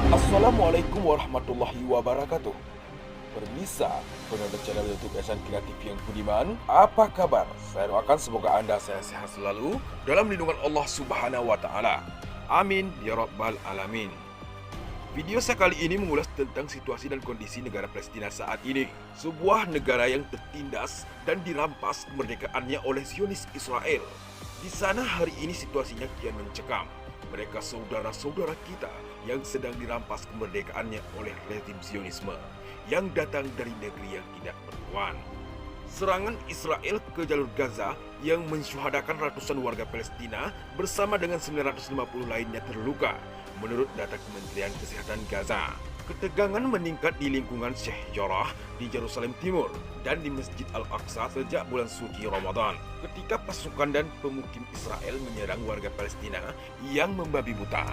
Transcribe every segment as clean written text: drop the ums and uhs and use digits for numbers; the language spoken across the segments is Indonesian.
Assalamualaikum warahmatullahi wabarakatuh. Permisa, penonton channel YouTube Esan Kreatif yang budiman, apa kabar? Saya doakan semoga Anda sehat selalu dalam lindungan Allah Subhanahu wa Ta'ala. Amin ya Rabbal Alamin. Video saya kali ini mengulas tentang situasi dan kondisi negara Palestina saat ini. Sebuah negara yang tertindas dan dirampas kemerdekaannya oleh Zionis Israel. Di sana hari ini situasinya kian mencekam. Mereka saudara-saudara kita yang sedang dirampas kemerdekaannya oleh rezim Zionisme yang datang dari negeri yang tidak bertuan. Serangan Israel ke jalur Gaza yang mensyuhadakan ratusan warga Palestina bersama dengan 950 lainnya terluka, menurut data Kementerian Kesehatan Gaza. Ketegangan meningkat di lingkungan Sheikh Jarrah di Yerusalem Timur dan di Masjid Al-Aqsa sejak bulan suci Ramadan, ketika pasukan dan pemukim Israel menyerang warga Palestina yang membabi buta.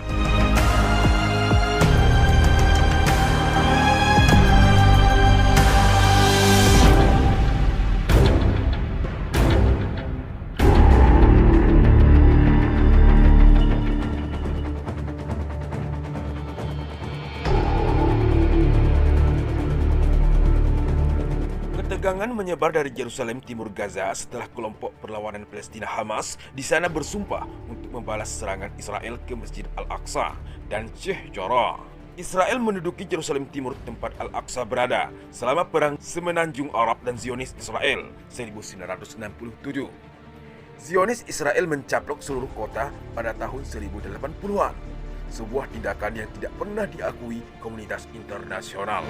Ketegangan menyebar dari Yerusalem Timur Gaza setelah kelompok perlawanan Palestina Hamas di sana bersumpah untuk membalas serangan Israel ke Masjid Al-Aqsa dan Sheikh Jarrah. Israel menduduki Yerusalem Timur tempat Al-Aqsa berada selama Perang Semenanjung Arab dan Zionis Israel 1967. Zionis Israel mencaplok seluruh kota pada tahun 1080-an, sebuah tindakan yang tidak pernah diakui komunitas internasional.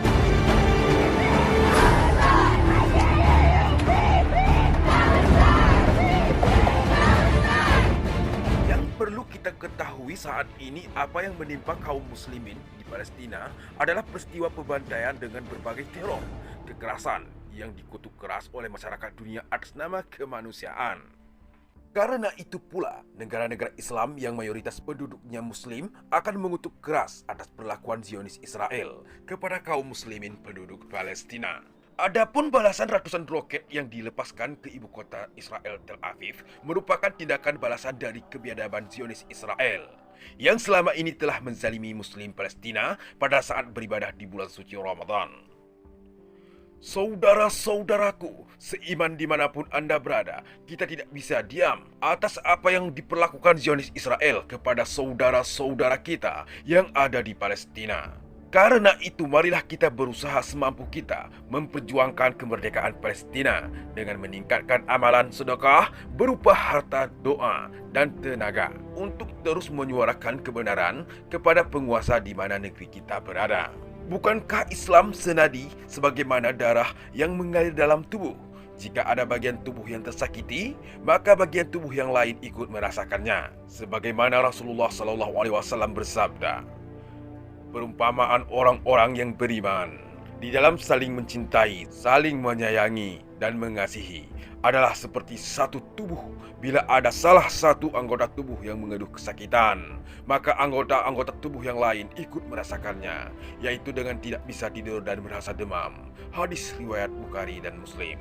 Yang perlu kita ketahui saat ini, apa yang menimpa kaum muslimin di Palestina adalah peristiwa pembantaian dengan berbagai teror, kekerasan yang dikutuk keras oleh masyarakat dunia atas nama kemanusiaan. Karena itu pula, negara-negara Islam yang mayoritas penduduknya Muslim akan mengutuk keras atas perlakuan Zionis Israel kepada kaum muslimin penduduk Palestina. Adapun balasan ratusan roket yang dilepaskan ke ibu kota Israel, Tel Aviv, merupakan tindakan balasan dari kebiadaban Zionis Israel yang selama ini telah menzalimi Muslim Palestina pada saat beribadah di bulan suci Ramadan. Saudara-saudaraku, seiman dimanapun Anda berada, kita tidak bisa diam atas apa yang diperlakukan Zionis Israel kepada saudara-saudara kita yang ada di Palestina. Karena itu, marilah kita berusaha semampu kita memperjuangkan kemerdekaan Palestina dengan meningkatkan amalan sedekah berupa harta, doa, dan tenaga untuk terus menyuarakan kebenaran kepada penguasa di mana negeri kita berada. Bukankah Islam senadi sebagaimana darah yang mengalir dalam tubuh? Jika ada bagian tubuh yang tersakiti, maka bagian tubuh yang lain ikut merasakannya. Sebagaimana Rasulullah SAW bersabda, perumpamaan orang-orang yang beriman di dalam saling mencintai, saling menyayangi, dan mengasihi adalah seperti satu tubuh. Bila ada salah satu anggota tubuh yang mengeluh kesakitan, maka anggota-anggota tubuh yang lain ikut merasakannya, yaitu dengan tidak bisa tidur dan merasa demam. Hadis riwayat Bukhari dan Muslim.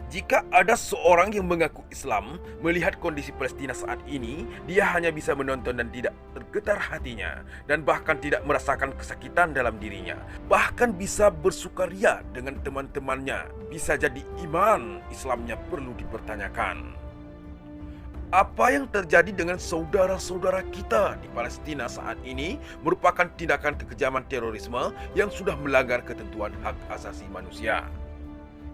Jika ada seorang yang mengaku Islam melihat kondisi Palestina saat ini, dia hanya bisa menonton dan tidak tergetar hatinya, dan bahkan tidak merasakan kesakitan dalam dirinya. Bahkan bisa bersukaria dengan teman-temannya. Bisa jadi iman Islamnya perlu dipertanyakan. Apa yang terjadi dengan saudara-saudara kita di Palestina saat ini merupakan tindakan kekejaman terorisme yang sudah melanggar ketentuan hak asasi manusia.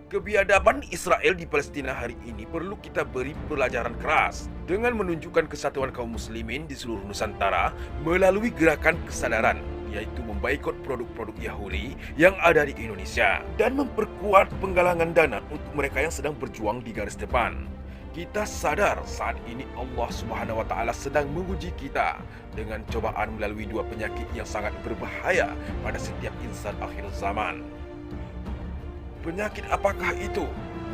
Kebiadaban Israel di Palestina hari ini perlu kita beri pelajaran keras dengan menunjukkan kesatuan kaum muslimin di seluruh Nusantara melalui gerakan kesadaran, yaitu memboikot produk-produk Yahudi yang ada di Indonesia dan memperkuat penggalangan dana untuk mereka yang sedang berjuang di garis depan. Kita sadar saat ini Allah Subhanahu wa Ta'ala sedang menguji kita dengan cobaan melalui dua penyakit yang sangat berbahaya pada setiap insan akhir zaman. Penyakit apakah itu?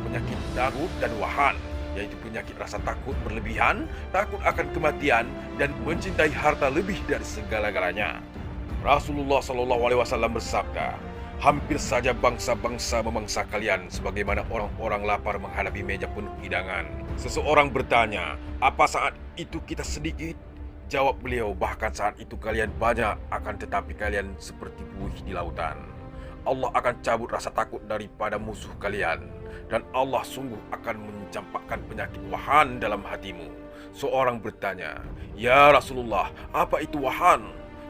Penyakit takut dan wahan, yaitu penyakit rasa takut berlebihan, takut akan kematian, dan mencintai harta lebih dari segala-galanya. Rasulullah SAW bersabda, hampir saja bangsa-bangsa memangsa kalian sebagaimana orang-orang lapar menghadapi meja penuh hidangan. Seseorang bertanya, apa saat itu kita sedikit? Jawab beliau, bahkan saat itu kalian banyak, akan tetapi kalian seperti buih di lautan. Allah akan cabut rasa takut daripada musuh kalian, dan Allah sungguh akan mencampakkan penyakit wahan dalam hatimu. Seorang bertanya, "Ya Rasulullah, apa itu wahan?"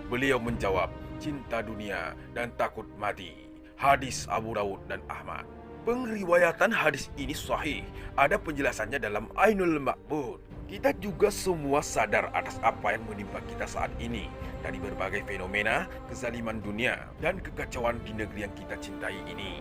Beliau menjawab, "Cinta dunia dan takut mati." Hadis Abu Dawud dan Ahmad. Pengriwayatan hadis ini sahih. Ada penjelasannya dalam Ainul Ma'bud. Kita juga semua sadar atas apa yang menimpa kita saat ini, dari berbagai fenomena, kezaliman dunia, dan kekacauan di negeri yang kita cintai ini.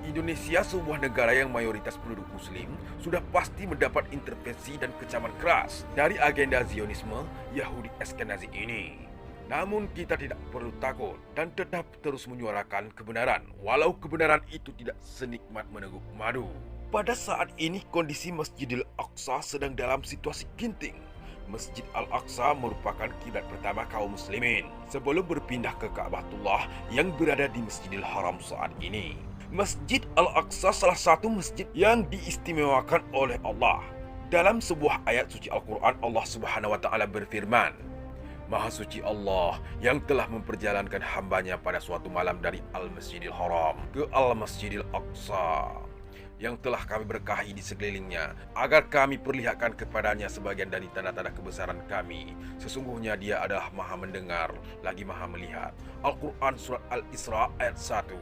Indonesia, sebuah negara yang mayoritas penduduk muslim, sudah pasti mendapat intervensi dan kecaman keras dari agenda Zionisme Yahudi Ashkenazi ini. Namun kita tidak perlu takut dan tetap terus menyuarakan kebenaran, walau kebenaran itu tidak senikmat meneguk madu. Pada saat ini kondisi Masjidil Aqsa sedang dalam situasi genting. Masjid Al-Aqsa merupakan kiblat pertama kaum muslimin sebelum berpindah ke Ka'batullah yang berada di Masjidil Haram saat ini. Masjid Al-Aqsa salah satu masjid yang diistimewakan oleh Allah. Dalam sebuah ayat suci Al-Quran, Allah Subhanahu wa Ta'ala berfirman, "Maha suci Allah yang telah memperjalankan hambanya pada suatu malam dari Al-Masjidil Haram ke Al-Masjidil Aqsa, yang telah kami berkahi di sekelilingnya, agar kami perlihatkan kepadanya sebagian dari tanda-tanda kebesaran kami. Sesungguhnya dia adalah maha mendengar, lagi maha melihat." Al-Quran Surat Al-Isra ayat 1.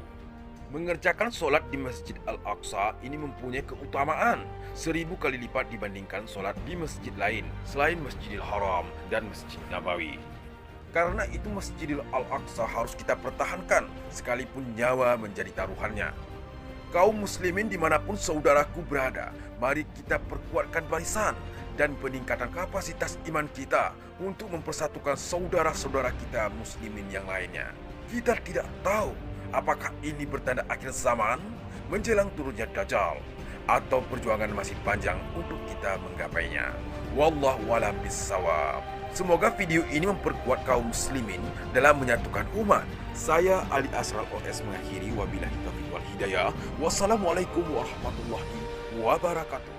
Mengerjakan solat di Masjid Al-Aqsa ini mempunyai keutamaan 1000 kali lipat dibandingkan solat di masjid lain selain Masjidil Haram dan Masjid Nabawi. Karena itu Masjidil Al-Aqsa harus kita pertahankan sekalipun nyawa menjadi taruhannya. Kaum muslimin dimanapun saudaraku berada, mari kita perkuatkan barisan dan peningkatan kapasitas iman kita untuk mempersatukan saudara-saudara kita muslimin yang lainnya. Kita tidak tahu apakah ini bertanda akhir zaman, menjelang turunnya Dajjal, atau perjuangan masih panjang untuk kita menggapainya. Wallahu a'lam bishawab. Semoga video ini memperkuat kaum muslimin dalam menyatukan umat. Saya Ali Asral OS mengakhiri, wabillahi taufiq wal hidayah. Wassalamualaikum warahmatullahi wabarakatuh.